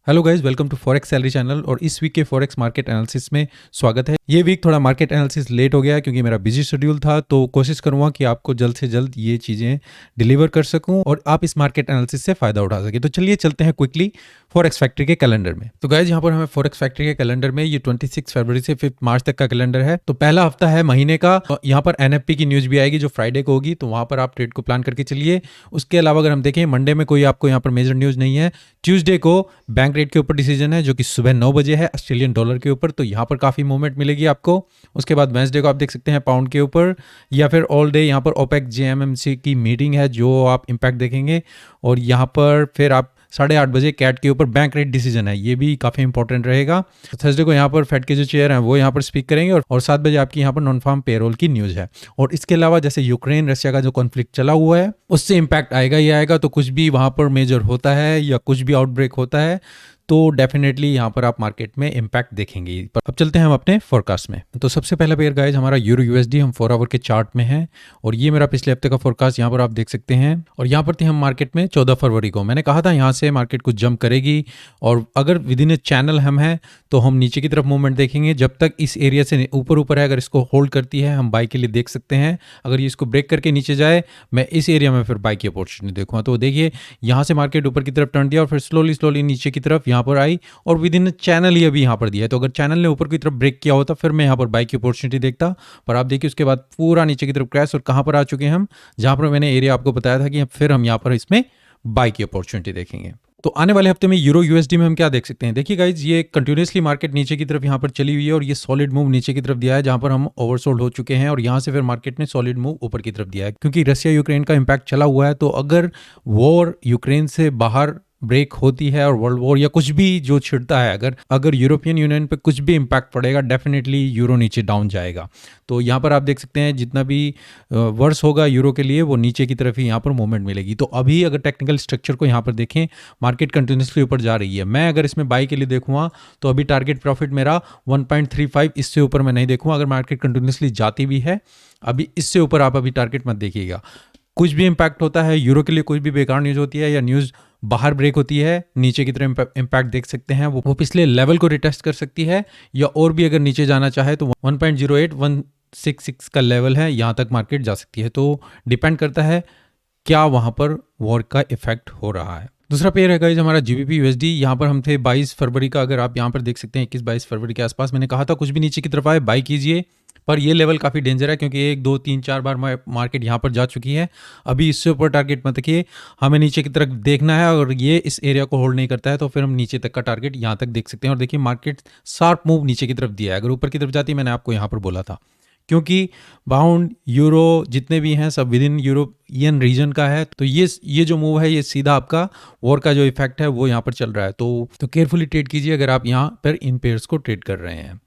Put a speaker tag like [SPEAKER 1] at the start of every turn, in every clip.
[SPEAKER 1] Hello guys, welcome to forex salary channel. और इस week के फॉरेक्स मार्केट एनालिसिस में स्वागत है। ये वीक थोड़ा मार्केट एनालिसिस लेट हो गया क्योंकि मेरा बिजी शेड्यूल था, तो कोशिश करूंगा कि आपको जल्द से जल्द ये चीज़ें डिलीवर कर सकूं और आप इस मार्केट एनालिसिस से फ़ायदा उठा सकें। तो चलिए चलते हैं क्विकली फॉरेक्स फैक्ट्री के कैलेंडर में। तो गाइस, यहाँ पर हमें फॉरेक्स फैक्ट्री के कैलेंडर में ये 26 फरवरी से 5 मार्च तक का कैलेंडर है। तो पहला हफ्ता है महीने का। यहाँ पर एनएफपी की न्यूज़ भी आएगी जो फ्राइडे को होगी, तो वहाँ पर आप ट्रेड को प्लान करके चलिए। उसके अलावा अगर हम देखें, मंडे में कोई आपको यहाँ पर मेजर न्यूज़ नहीं है। ट्यूसडे को बैंक रेट के ऊपर डिसीजन है जो कि सुबह 9 बजे है ऑस्ट्रेलियन डॉलर के ऊपर, तो यहाँ पर काफ़ी मूवमेंट मिलेगी आपको। उसके बाद वेंसडे को आप देख सकते हैं पाउंड के ऊपर, या फिर ऑल डे यहाँ पर ओपेक जेएमएमसी की मीटिंग है जो आप इम्पैक्ट देखेंगे। और यहाँ पर फिर आप 8:30 बजे कैट के ऊपर बैंक रेट डिसीजन है, ये भी काफ़ी इंपॉर्टेंट रहेगा। थर्सडे को यहाँ पर फेड के जो चेयर हैं वो यहाँ पर स्पीक करेंगे और 7 बजे आपकी यहाँ पर नॉन फार्म पेरोल की न्यूज़ है। और इसके अलावा जैसे यूक्रेन रशिया का जो कॉन्फ्लिक्ट चला हुआ है उससे इम्पैक्ट आएगा ही आएगा। तो कुछ भी वहाँ पर मेजर होता है या कुछ भी आउटब्रेक होता है तो डेफिनेटली यहाँ पर आप मार्केट में इम्पैक्ट देखेंगे। पर अब चलते हैं हम अपने फोरकास्ट में। तो सबसे पहला पेयर गाइज हमारा यूरो यूएसडी, हम 4 आवर के चार्ट में हैं और ये मेरा पिछले हफ्ते का फोरकास्ट यहाँ पर आप देख सकते हैं। और यहाँ पर थे हम मार्केट में 14 फरवरी को। मैंने कहा था यहाँ से मार्केट कुछ जंप करेगी और अगर विद इन ए चैनल हम हैं तो हम नीचे की तरफ मूवमेंट देखेंगे। जब तक इस एरिया से ऊपर है, अगर इसको होल्ड करती है हम बाई के लिए देख सकते हैं। अगर ये इसको ब्रेक करके नीचे जाए, मैं इस एरिया में फिर बाई की अपॉर्चुनिटी देखूंगा। तो देखिए यहाँ से मार्केट ऊपर की तरफ टर्न दिया और फिर स्लोली नीचे की तरफ यहाँ पर आई और विद इन चैनल ही अभी यहाँ पर दिया है। तो अगर चैनल ने ऊपर की तरफ ब्रेक किया होता फिर मैं यहाँ पर बाई की अपॉर्चुनिटी देखता, पर आप देखिए उसके बाद पूरा नीचे की तरफ क्रैश। और कहाँ पर आ चुके हैं हम, जहाँ पर मैंने एरिया आपको बताया था कि फिर हम यहाँ पर इसमें बाई की अपॉर्चुनिटी देखेंगे। तो आने वाले हफ्ते में यूरो यूएसडी में हम क्या देख सकते हैं। देखिए गाइज, ये कंटिन्यूसली मार्केट नीचे की तरफ यहाँ पर चली हुई है और ये सॉलिड मूव नीचे की तरफ दिया है जहाँ पर हम ओवरसोल्ड हो चुके हैं। और यहाँ से फिर मार्केट ने सॉलिड मूव ऊपर की तरफ दिया है क्योंकि रशिया यूक्रेन का इम्पैक्ट चला हुआ है। तो अगर वॉर यूक्रेन से बाहर ब्रेक होती है और वर्ल्ड वॉर या कुछ भी जो छिड़ता है, अगर यूरोपियन यूनियन पे कुछ भी इम्पैक्ट पड़ेगा, डेफिनेटली यूरो नीचे डाउन जाएगा। तो यहाँ पर आप देख सकते हैं जितना भी वर्ष होगा यूरो के लिए वो नीचे की तरफ ही यहाँ पर मूवमेंट मिलेगी। तो अभी अगर टेक्निकल स्ट्रक्चर को यहाँ पर देखें, मार्केट कंटिन्यूसली ऊपर जा रही है। मैं अगर इसमें बाई के लिए देखूँगा तो अभी टारगेट प्रॉफिट मेरा 1.35, इससे ऊपर मैं नहीं देखूँगा। अगर मार्केट कंटिन्यूसली जाती भी है अभी इससे ऊपर आप अभी टारगेट मत देखिएगा। कुछ भी इम्पैक्ट होता है यूरो के लिए, कुछ भी बेकार न्यूज़ होती है या न्यूज़ बाहर ब्रेक होती है, नीचे की तरफ इम्पैक्ट देख सकते हैं। वो पिछले लेवल को रिटेस्ट कर सकती है या और भी अगर नीचे जाना चाहे तो 1.08 का लेवल है, यहाँ तक मार्केट जा सकती है। तो डिपेंड करता है क्या वहाँ पर वॉर का इफेक्ट हो रहा है। दूसरा पेयर है गाइस हमारा जीबीपी यूएसडी। यहाँ पर हम थे 22 फरवरी का। अगर आप यहाँ पर देख सकते हैं 21-22 फरवरी के आसपास मैंने कहा था कुछ भी नीचे की तरफ आए बाई कीजिए, पर ये लेवल काफ़ी डेंजर है क्योंकि 1 2 3 4 बार मार्केट यहाँ पर जा चुकी है। अभी इससे ऊपर टारगेट मत रखिए, हमें नीचे की तरफ देखना है। और ये इस एरिया को होल्ड नहीं करता है तो फिर हम नीचे तक का टारगेट यहाँ तक देख सकते हैं। और देखिए मार्केट शार्प मूव नीचे की तरफ दिया है। अगर ऊपर की तरफ जाती मैंने आपको यहाँ पर बोला था, क्योंकि बाउंड यूरो जितने भी हैं सब विद इन यूरोपियन रीजन का है। तो ये जो मूव है ये सीधा आपका वॉर का जो इफेक्ट है वो यहाँ पर चल रहा है। तो केयरफुली ट्रेड कीजिए अगर आप यहाँ पर इन पेयर्स को ट्रेड कर रहे हैं।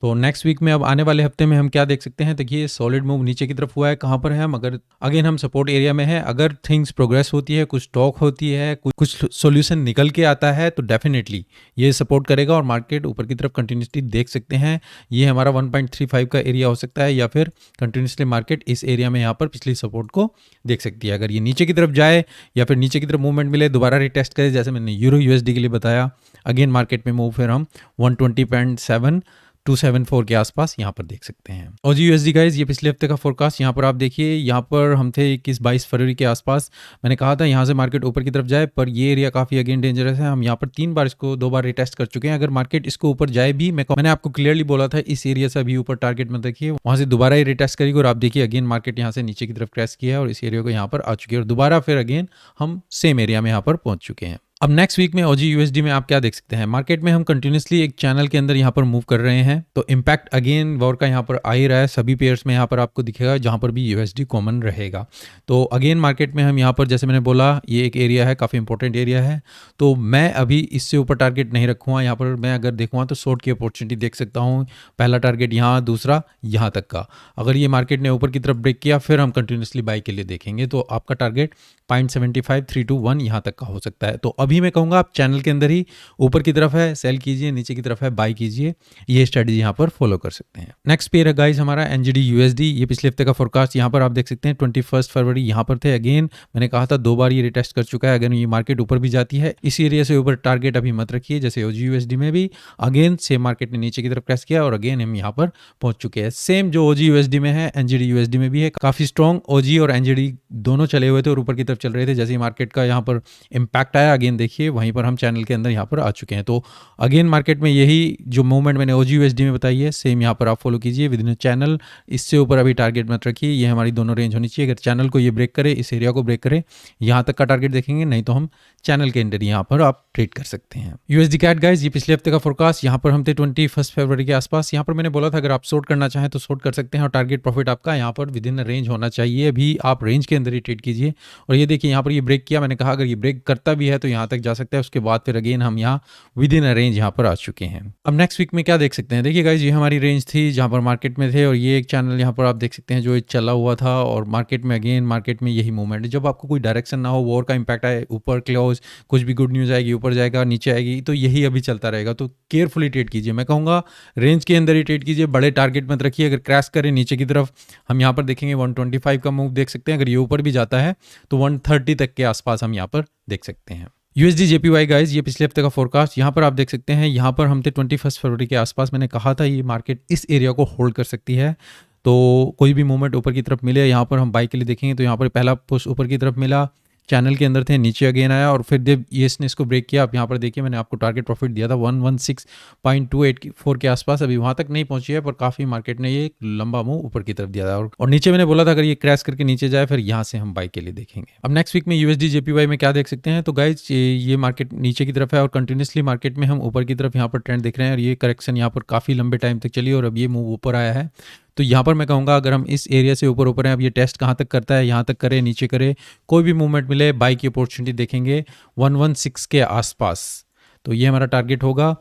[SPEAKER 1] तो नेक्स्ट वीक में अब आने वाले हफ्ते में हम क्या देख सकते हैं। देखिए सॉलिड मूव नीचे की तरफ हुआ है। कहाँ पर है हम, अगर अगेन हम सपोर्ट एरिया में है। अगर थिंग्स प्रोग्रेस होती है, कुछ टॉक होती है, कुछ सॉल्यूशन निकल के आता है तो डेफिनेटली ये सपोर्ट करेगा और मार्केट ऊपर की तरफ कंटिन्यूसली देख सकते हैं। ये हमारा 1.35 का एरिया हो सकता है या फिर कंटिन्यूसली मार्केट इस एरिया में यहाँ पर पिछली सपोर्ट को देख सकती है। अगर ये नीचे की तरफ जाए या फिर नीचे की तरफ मूवमेंट मिले, दोबारा रिटेस्ट करे जैसे मैंने यूरो यूएसडी के लिए बताया, अगेन मार्केट में मूव फिर हम 120.274 के आसपास यहाँ पर देख सकते हैं। और जी यूएसडी गाइज, ये पिछले हफ्ते का फोरकास्ट यहाँ पर आप देखिए। यहाँ पर हम थे 21-22 फरवरी के आसपास। मैंने कहा था यहाँ से मार्केट ऊपर की तरफ जाए, पर ये एरिया काफ़ी अगेन डेंजरस है। हम यहाँ पर 3 बार इसको 2 बार रिटेस्ट कर चुके हैं। अगर मार्केट इसको ऊपर जाए भी, मैंने आपको क्लियरली बोला था इस एरिया से अभी ऊपर टारगेट में देखिए, वहाँ से दोबारा ही रिटेस्ट करेगी और आप देखिए अगेन मार्केट यहाँ से नीचे की तरफ क्रैश किया है और इस एरिया को यहाँ पर आ चुकी है और दोबारा फिर अगेन हम सेम एरिया में यहाँ पर पहुँच चुके हैं। अब नेक्स्ट वीक में ओजी यूएसडी में आप क्या देख सकते हैं। मार्केट में हम कंटिन्यूसली एक चैनल के अंदर यहाँ पर मूव कर रहे हैं, तो इम्पैक्ट अगेन वॉर का यहाँ पर आ ही रहा है। सभी पेयर्स में यहाँ पर आपको दिखेगा जहाँ पर भी यूएसडी कॉमन रहेगा। तो अगेन मार्केट में हम यहाँ पर जैसे मैंने बोला ये एक एरिया है, काफ़ी इंपॉर्टेंट एरिया है। तो मैं अभी इससे ऊपर टारगेट नहीं रखूँगा। यहाँ पर मैं अगर देखूँगा तो शॉर्ट की अपॉर्चुनिटी देख सकता हूँ। पहला टारगेट यहाँ, दूसरा यहाँ तक का। अगर ये मार्केट ने ऊपर की तरफ ब्रेक किया फिर हम कंटिन्यूसली बाई के लिए देखेंगे। तो आपका टारगेट 0.75 3 to 1 यहाँ तक का हो सकता है। तो अभी मैं कहूँगा आप चैनल के अंदर ही ऊपर की तरफ है सेल कीजिए, नीचे की तरफ है बाई कीजिए, ये स्ट्रेटजी यहाँ पर फॉलो कर सकते हैं। नेक्स्ट पेयर है गाइज हमारा एनजीडी यूएसडी। ये पिछले हफ्ते का फोरकास्ट यहाँ पर आप देख सकते हैं 21 फरवरी यहाँ पर थे। अगेन मैंने कहा था 2 बार ये रिटेस्ट कर चुका है। अगर ये मार्केट ऊपर भी जाती है इस एरिया से ऊपर टारगेट अभी मत रखिए, जैसे ओजी यूएसडी में भी अगेन सेम मार्केट ने नीचे की तरफ क्रैश किया और अगेन हम यहाँ पर पहुंच चुके हैं। सेम जो ओजी यूएसडी में है एनजीडी यूएसडी में भी है। काफी स्ट्रॉन्ग ओजी और एनजीडी दोनों चले हुए थे और ऊपर की तरफ चल रहे थे। जैसे मार्केट का यहाँ पर इम्पैक्ट आया अगेन देखिए वहीं पर हम चैनल के अंदर यहाँ पर आ चुके हैं। तो अगेन मार्केट में यही जो मूवमेंट मैंने ओजी यूएसडी में बताई है सेम यहाँ पर आप फॉलो कीजिए विद इन चैनल। इससे ऊपर अभी टारगेट मत रखिए, ये हमारी दोनों रेंज होनी चाहिए। अगर चैनल को ये ब्रेक करे, इस एरिया को ब्रेक करे, यहाँ तक का टारगेट देखेंगे, नहीं तो हम चैनल के अंदर यहाँ पर आप ट्रेड कर सकते हैं। यूएसडी कैट गाइज ये पिछले हफ्ते का फोरकास्ट यहाँ पर हम थे 21 फरवरी के आसपास। यहाँ पर मैंने बोला था अगर आप शॉर्ट करना चाहें तो शॉर्ट कर सकते हैं और टारगेट प्रॉफिट आपका यहाँ पर विद इन रेंज होना चाहिए। अभी आप रेंज के अंदर ही ट्रेड कीजिए। और ये देखिए यहाँ पर ये ब्रेक किया, मैंने कहा अगर ये ब्रेक करता भी है तो यहाँ तक जा सकता है, उसके बाद फिर अगेन हम यहाँ विद इन रेंज यहाँ पर आ चुके हैं। अब नेक्स्ट वीक में क्या देख सकते हैं, देखिए गाइज ये हमारी रेंज थी जहाँ पर मार्केट में थे और ये एक चैनल यहाँ पर आप देख सकते हैं जो चला हुआ था और मार्केट में अगेन मार्केट में यही मूवमेंट है। जब आपको कोई डायरेक्शन ना हो, वॉर का इंपैक्ट आए, ऊपर क्लोज, कुछ भी गुड न्यूज़ आएगी, ऊपर जाएगा नीचे आएगी, तो यही अभी चलता रहेगा। तो केयरफुली ट्रेड कीजिए, मैं कहूँगा रेंज के अंदर ही ट्रेड कीजिए, बड़े टारगेट मत रखिए। अगर क्रैश करे नीचे की तरफ हम यहाँ पर देखेंगे 125 का मूव देख सकते हैं। अगर ये ऊपर भी जाता है तो 130 तक के आसपास हम यहाँ पर देख सकते हैं। यूएसडी जेपीवाई गाइज ये पिछले हफ्ते का फोरकास्ट यहाँ पर आप देख सकते हैं। यहाँ पर हम थे 21 फरवरी के आसपास। मैंने कहा था ये मार्केट इस एरिया को होल्ड कर सकती है, तो कोई भी मूवमेंट ऊपर की तरफ मिले यहाँ पर हम बाई के लिए देखेंगे। तो यहाँ पर पहला पुश ऊपर की तरफ मिला, चैनल के अंदर थे, नीचे अगेन आया और फिर जब इसने इसको ब्रेक किया, आप यहाँ पर देखिए मैंने आपको टारगेट प्रॉफिट दिया था 116.284 के आसपास। अभी वहाँ तक नहीं पहुंची है पर काफ़ी मार्केट ने ये एक लंबा मूव ऊपर की तरफ दिया था और नीचे मैंने बोला था अगर ये क्रैश करके नीचे जाए फिर यहाँ से हम बाई के लिए देखेंगे। अब नेक्स्ट वीक में यूएसडी जेपीवाई में क्या देख सकते हैं, तो गाइज ये मार्केट नीचे की तरफ है और कंटिन्यूसली मार्केट में हम ऊपर की तरफ यहाँ पर ट्रेंड देख रहे हैं और ये करेक्शन यहाँ पर काफ़ी लंबे टाइम तक चली और अब ये मूव ऊपर आया है। तो यहाँ पर मैं कहूँगा अगर हम इस एरिया से ऊपर हैं, अब ये टेस्ट कहाँ तक करता है, यहाँ तक करे, नीचे करे, कोई भी मूवमेंट मिले बाई की अपॉर्चुनिटी देखेंगे 116 के आसपास। तो ये हमारा टारगेट होगा।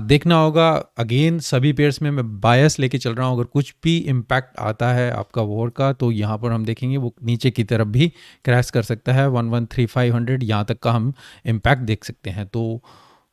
[SPEAKER 1] देखना होगा अगेन सभी पेयर्स में मैं बायस लेके चल रहा हूँ। अगर कुछ भी इम्पैक्ट आता है आपका वॉर का तो यहाँ पर हम देखेंगे वो नीचे की तरफ भी क्रैश कर सकता है 113500 यहाँ तक का हम इम्पैक्ट देख सकते हैं। तो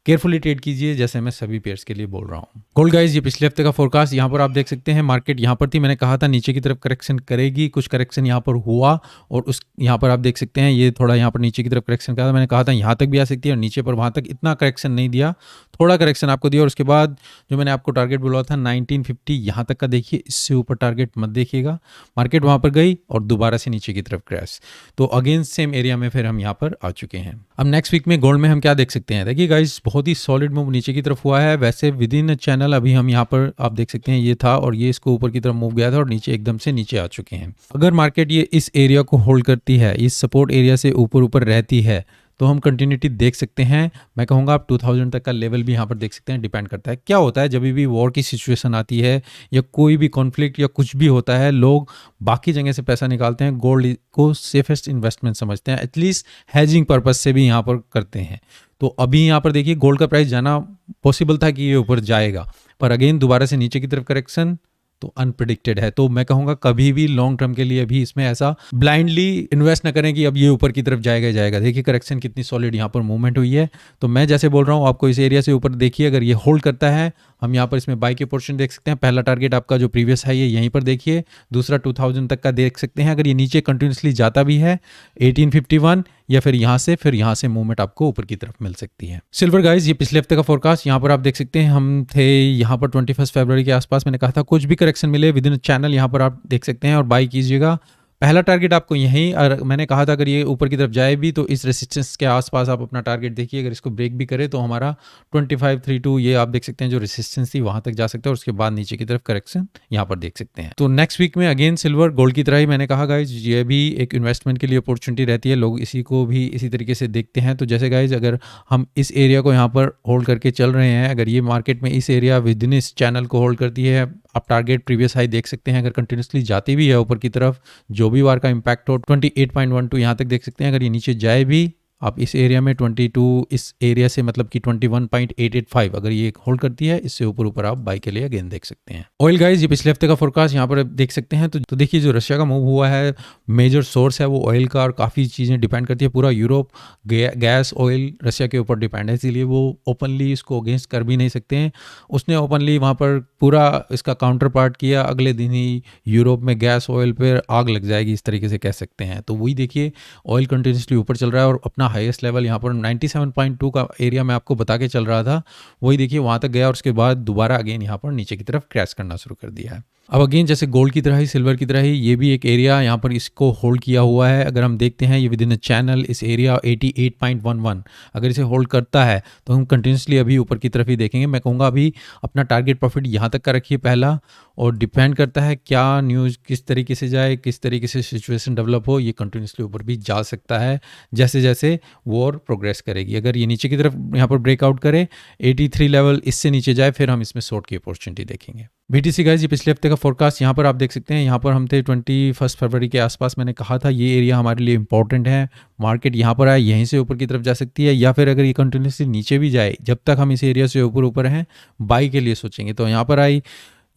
[SPEAKER 1] केयरफुली ट्रेड कीजिए जैसे मैं सभी पेयर्स के लिए बोल रहा हूँ। गोल्ड गाइज ये पिछले हफ्ते का फोरकास्ट यहाँ पर आप देख सकते हैं। मार्केट यहाँ पर थी, मैंने कहा था नीचे की तरफ करेक्शन करेगी, कुछ करेक्शन यहाँ पर हुआ और उस यहाँ पर आप देख सकते हैं ये थोड़ा यहाँ पर नीचे की तरफ करेक्शन करा था। मैंने कहा था यहाँ तक भी आ सकती है और नीचे पर वहाँ तक इतना करेक्शन नहीं दिया, थोड़ा करेक्शन आपको दिया और उसके बाद जो मैंने आपको टारगेट बोला था 1950 यहाँ तक का देखिए, इससे ऊपर टारगेट मत देखिएगा। मार्केट वहाँ पर गई और दोबारा से नीचे की तरफ क्रैश, तो अगेन सेम एरिया में फिर हम यहाँ पर आ चुके हैं। अब नेक्स्ट वीक में गोल्ड में हम क्या देख सकते हैं, देखिए गाइज बहुत ही सॉलिड मूव नीचे की तरफ हुआ है। वैसे विद इन चैनल अभी हम यहाँ पर आप देख सकते हैं ये था और ये इसको ऊपर की तरफ मूव गया था और नीचे एकदम से नीचे आ चुके हैं। अगर मार्केट ये इस एरिया को होल्ड करती है, इस सपोर्ट एरिया से ऊपर रहती है तो हम कंटिन्यूटी देख सकते हैं। मैं कहूँगा आप 2000 तक का लेवल भी यहाँ पर देख सकते हैं। डिपेंड करता है क्या होता है जब भी वॉर की सिचुएशन आती है या कोई भी कॉन्फ्लिक्ट या कुछ भी होता है, लोग बाकी जगह से पैसा निकालते हैं, गोल्ड को सेफेस्ट इन्वेस्टमेंट समझते हैं, एटलीस्ट हैजिंग पर्पज से भी यहाँ पर करते हैं। तो अभी यहाँ पर देखिए गोल्ड का प्राइस जाना पॉसिबल था कि ये ऊपर जाएगा, पर अगेन दोबारा से नीचे की तरफ करेक्शन तो अनप्रेडिक्टेड है। तो मैं कहूँगा कभी भी लॉन्ग टर्म के लिए भी इसमें ऐसा ब्लाइंडली इन्वेस्ट ना करें कि अब ये ऊपर की तरफ जाएगा। देखिए करेक्शन कितनी सॉलिड यहाँ पर मूवमेंट हुई है। तो मैं जैसे बोल रहा हूँ आपको इस एरिया से ऊपर देखिए, अगर ये होल्ड करता है हम यहाँ पर इसमें बाई के पोर्शन देख सकते हैं। पहला टारगेट आपका जो प्रीवियस है ये यहीं पर देखिए, दूसरा 2000 तक का देख सकते हैं। अगर ये नीचे कंटिन्यूसली जाता भी है 1851 या फिर यहाँ से मूवमेंट आपको ऊपर की तरफ मिल सकती है। सिल्वर गाइज ये पिछले हफ्ते का फोरकास्ट यहाँ पर आप देख सकते हैं। हम थे यहाँ पर 21 फरवरी के आसपास। मैंने कहा था कुछ भी करेक्शन मिले विद इन चैनल यहाँ पर आप देख सकते हैं और बाई कीजिएगा। पहला टारगेट आपको यहीं, और मैंने कहा था अगर ये ऊपर की तरफ जाए भी तो इस रेसिस्टेंस के आसपास आप अपना टारगेट देखिए। अगर इसको ब्रेक भी करे तो हमारा 2532 ये आप देख सकते हैं जो रेसिस्टेंस थी वहां तक जा सकते हैं और उसके बाद नीचे की तरफ करेक्शन यहाँ पर देख सकते हैं। तो नेक्स्ट वीक में अगेन सिल्वर गोल्ड की तरह ही मैंने कहा गाइज ये भी एक इन्वेस्टमेंट के लिए अपॉर्चुनिटी रहती है, लोग इसी को भी इसी तरीके से देखते हैं। तो जैसे गाइज अगर हम इस एरिया को यहाँ पर होल्ड करके चल रहे हैं, अगर ये मार्केट में इस एरिया विद इन इस चैनल को होल्ड करती है, आप टारगेट प्रीवियस हाई देख सकते हैं। अगर कंटिन्यूसली जाती भी है ऊपर की तरफ, जो भी वार का इम्पैक्ट हो 28.12 यहाँ तक देख सकते हैं। अगर ये नीचे जाए भी आप इस एरिया में 22 इस एरिया से मतलब कि 21.885 अगर ये होल्ड करती है, इससे ऊपर ऊपर आप बाई के लिए अगेन देख सकते हैं। ऑयल गाइस, ये पिछले हफ्ते का फोरकास्ट यहाँ पर देख सकते हैं। तो देखिए जो रशिया का मूव हुआ है, मेजर सोर्स है वो ऑयल का, और काफ़ी चीज़ें डिपेंड करती है। पूरा यूरोप गैस ऑयल रशिया के ऊपर डिपेंड है, इसीलिए वो ओपनली इसको अगेंस्ट कर भी नहीं सकते हैं। उसने ओपनली वहाँ पर पूरा इसका काउंटर पार्ट किया, अगले दिन ही यूरोप में गैस ऑयल पर आग लग जाएगी, इस तरीके से कह सकते हैं। तो वही देखिए ऑयल कंटिन्यूसली ऊपर चल रहा है और अपना हाईएस्ट लेवल यहाँ पर 97.2 का एरिया मैं आपको बता के चल रहा था, वही देखिए वहाँ तक गया और उसके बाद दोबारा अगेन यहाँ पर नीचे की तरफ क्रैश करना शुरू कर दिया है। अब अगेन जैसे गोल्ड की तरह ही सिल्वर की तरह ही ये भी एक एरिया यहाँ पर इसको होल्ड किया हुआ है। अगर हम देखते हैं ये विद इन अ चैनल इस एरिया 88.11 अगर इसे होल्ड करता है तो हम कंटिन्यूसली अभी ऊपर की तरफ ही देखेंगे। मैं कहूँगा अभी अपना टारगेट प्रॉफिट यहाँ तक का रखिए पहला, और डिपेंड करता है क्या न्यूज़ किस तरीके से जाए, किस तरीके से सिचुएशन डेवलप हो, ये कंटिन्यूसली ऊपर भी जा सकता है जैसे जैसे वॉर प्रोग्रेस करेगी। अगर ये नीचे की तरफ यहाँ पर ब्रेकआउट करे 83 लेवल, इससे नीचे जाए, फिर हम इसमें शॉर्ट की अपॉर्चुनिटी देखेंगे। BTC गाइस, ये पिछले हफ्ते का फोरकास्ट यहाँ पर आप देख सकते हैं। यहाँ पर हम थे 21 फरवरी के आसपास, मैंने कहा था ये एरिया हमारे लिए इंपॉर्टेंट है। मार्केट यहाँ पर आए, यहीं से ऊपर की तरफ जा सकती है, या फिर अगर ये कंटिन्यूसली नीचे भी जाए, जब तक हम इस एरिया से ऊपर हैं बाई के लिए सोचेंगे। तो यहाँ पर आई,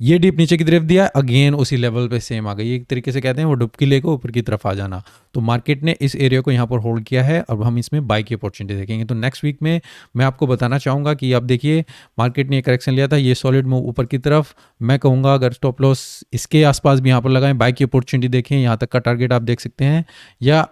[SPEAKER 1] ये डीप नीचे की तरफ दिया, अगेन उसी लेवल पे सेम आ गई। एक तरीके से कहते हैं वो डुबकी लेकर ऊपर की तरफ आ जाना। तो मार्केट ने इस एरिया को यहाँ पर होल्ड किया है, अब हम इसमें बाई की अपॉर्चुनिटी देखेंगे। तो नेक्स्ट वीक में मैं आपको बताना चाहूँगा कि अब देखिए मार्केट ने करेक्शन लिया था, ये सॉलिड मूव ऊपर की तरफ। मैं कहूँगा अगर स्टॉप लॉस इसके आसपास भी यहाँ पर लगाएं, बाई की अपॉर्चुनिटी देखें, यहाँ तक का टारगेट आप देख सकते हैं, या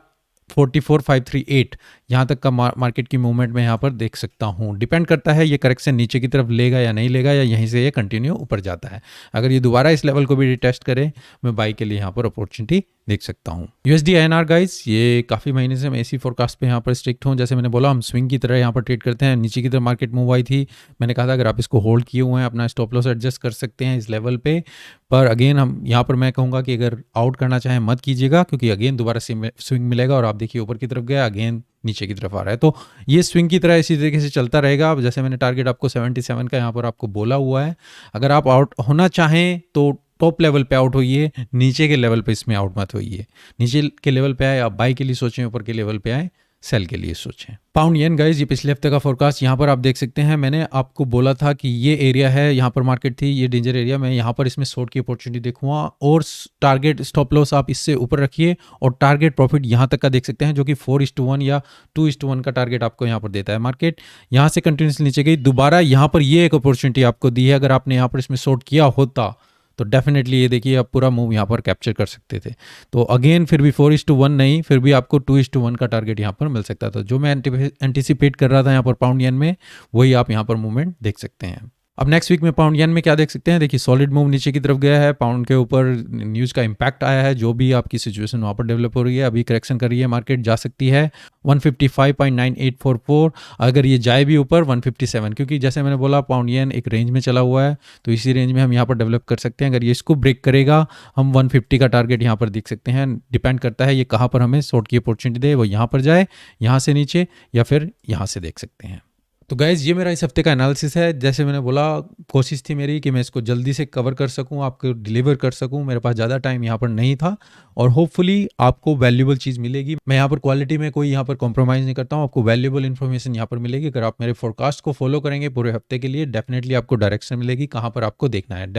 [SPEAKER 1] 44,538 यहाँ तक का मार्केट की मूवमेंट में यहाँ पर देख सकता हूँ। डिपेंड करता है ये करेक्शन नीचे की तरफ लेगा या नहीं लेगा, या यहीं से ये कंटिन्यू ऊपर जाता है। अगर ये दोबारा इस लेवल को भी रिटेस्ट करे, मैं बाई के लिए यहाँ पर अपॉर्चुनिटी देख सकता हूँ। USD INR गाइस, ये काफ़ी महीने से मैं इसी फोरकास्ट पे यहाँ पर स्ट्रिक्ट हूँ। जैसे मैंने बोला हम स्विंग की तरह यहाँ पर ट्रेड करते हैं। नीचे की तरफ मार्केट मूव आई थी, मैंने कहा था अगर आप इसको होल्ड किए हुए हैं अपना स्टॉप लॉस एडजस्ट कर सकते हैं इस लेवल पे। पर अगेन हम यहाँ पर मैं कहूँगा कि अगर आउट करना चाहें मत कीजिएगा, क्योंकि अगेन दोबारा स्विंग मिलेगा और आप देखिए ऊपर की तरफ गया, अगेन नीचे की तरफ आ रहा है। तो ये स्विंग की तरह इसी तरीके से चलता रहेगा। अब जैसे मैंने टारगेट आपको 77 का यहाँ पर आपको बोला हुआ है, अगर आप आउट होना चाहें तो टॉप लेवल पे आउट होइए, नीचे के लेवल पे इसमें आउट मत होइए। नीचे के लेवल पे आए आप बाई के लिए सोचें, ऊपर के लेवल पे आए सेल के लिए सोचें। पाउंड येन गाइस, ये पिछले हफ्ते का फोरकास्ट यहाँ पर आप देख सकते हैं। मैंने आपको बोला था कि ये एरिया है, यहाँ पर मार्केट थी, ये डेंजर एरिया, मैं यहाँ पर इसमें शॉर्ट की अपॉर्चुनिटी देखूंगा, और टारगेट स्टॉप लॉस आप इससे ऊपर रखिए, और टारगेट प्रॉफिट यहाँ तक का देख सकते हैं, जो कि 4:1 या 2:1 का टारगेट आपको यहाँ पर देता है। मार्केट यहाँ से कंटिन्यूसली नीचे गई, दोबारा यहाँ पर ये एक अपॉर्चुनिटी आपको दी है। अगर आपने यहाँ पर इसमें शॉर्ट किया होता तो डेफिनेटली ये देखिए आप पूरा मूव यहाँ पर कैप्चर कर सकते थे। तो अगेन फिर भी 4:1 नहीं, फिर भी आपको 2:1 का टारगेट यहाँ पर मिल सकता था। जो मैं एंटिसिपेट कर रहा था यहाँ पर पाउंड येन में, वही आप यहाँ पर मूवमेंट देख सकते हैं। अब नेक्स्ट वीक में पाउंड येन में क्या देख सकते हैं, देखिए सॉलिड मूव नीचे की तरफ गया है, पाउंड के ऊपर न्यूज़ का इम्पैक्ट आया है, जो भी आपकी सिचुएशन वहाँ पर डेवलप हो रही है, अभी करेक्शन कर रही है, मार्केट जा सकती है 155.9844, अगर ये जाए भी ऊपर 157, क्योंकि जैसे मैंने बोला पाउंड येन एक रेंज में चला हुआ है, तो इसी रेंज में हम यहाँ पर डेवलप कर सकते हैं। अगर ये इसको ब्रेक करेगा, हम 150 का टारगेट यहाँ पर देख सकते हैं। डिपेंड करता है ये कहाँ पर हमें शॉर्ट की अपॉर्चुनिटी दे, वो यहाँ पर जाए, यहाँ से नीचे, या फिर यहाँ से देख सकते हैं। तो गाइज़, ये मेरा इस हफ्ते का एनालिसिस है। जैसे मैंने बोला, कोशिश थी मेरी कि मैं इसको जल्दी से कवर कर सकूं, आपको डिलीवर कर सकूं। मेरे पास ज़्यादा टाइम यहाँ पर नहीं था, और होपफुली आपको वैल्यूएबल चीज़ मिलेगी। मैं यहाँ पर क्वालिटी में कोई यहाँ पर कॉम्प्रोमाइज़ नहीं करता हूँ, आपको वैल्यूएबल इन्फॉर्मेशन यहाँ पर मिलेगी। अगर आप मेरे फोरकास्ट को फॉलो करेंगे पूरे हफ्ते के लिए, डेफिनेटली आपको डायरेक्शन मिलेगी कहाँ पर आपको देखना है।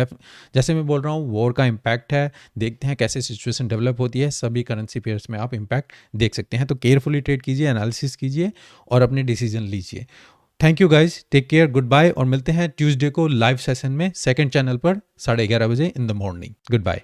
[SPEAKER 1] जैसे मैं बोल रहा हूँ, वॉर का इम्पैक्ट है, देखते हैं कैसे सिचुएशन डेवलप होती है, सभी करेंसी पेयर्स में आप इम्पैक्ट देख सकते हैं। तो केयरफुली ट्रेड कीजिए, एनालिसिस कीजिए और अपने डिसीजन लीजिए। Thank you guys, take care, good bye, और मिलते हैं ट्यूसडे को लाइव सेशन में सेकंड चैनल पर 11:30 बजे in the morning. Good bye.